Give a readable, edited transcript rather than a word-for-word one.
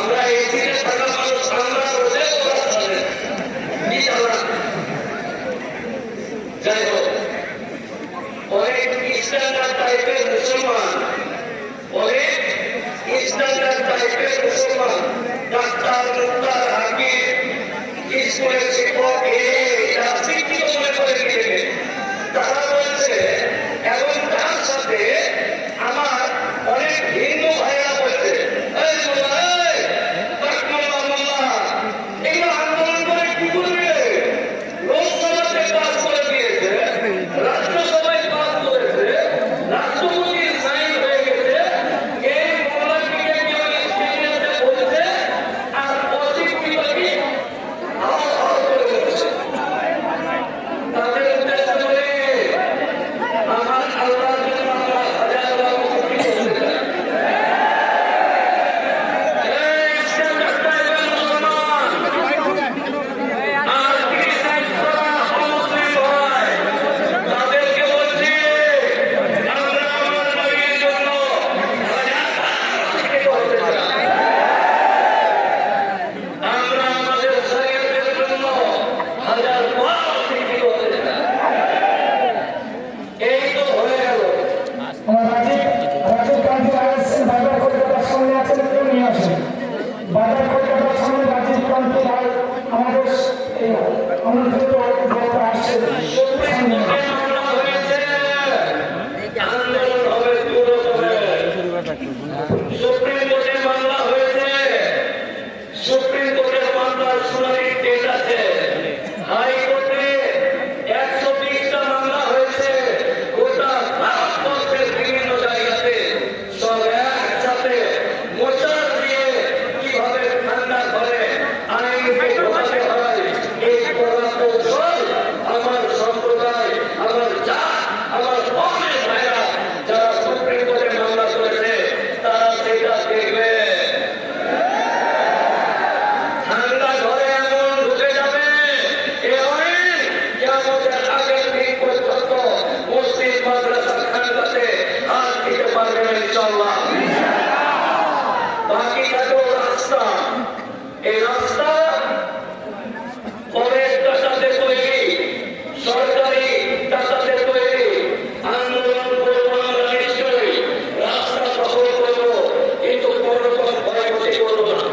আমরা এদিকে থাকা মানুষ আমরা ওদের ওরা চলে কি আমরা যাই হোক অনেক স্ট্যান্ডার্ড টাইপের মুসলমান অনেক স্ট্যান্ডার্ড টাইপের মুসলমান ডাক্তার মুক্তার হাকিম স্কুলের শিক্ষক শিক্ষিত মনে করে নিজেকে তারা বলছে এবং তার সাথে আমার অনেক হিন্দু ভাইরা বলছে এগুলো আন্দোলন করে কি করবে লোকসভাতে পাস করে দিয়েছে রাষ্ট্রসভায় পাস করেছে রাষ্ট্রপতির সাইন হয়ে গেছে এই মামলাটিকে কেউ ইনস্টিটিউটে বলছে আর প্রসিকিউটরকে তাদের উদ্দেশ্য বলে আমার আল্লাহর জন্য আমরা হাজার মুক্তি করতে চাই। বাজার কলকাতার সামনে রাজীব কান্তি রায় আমাদের আসছে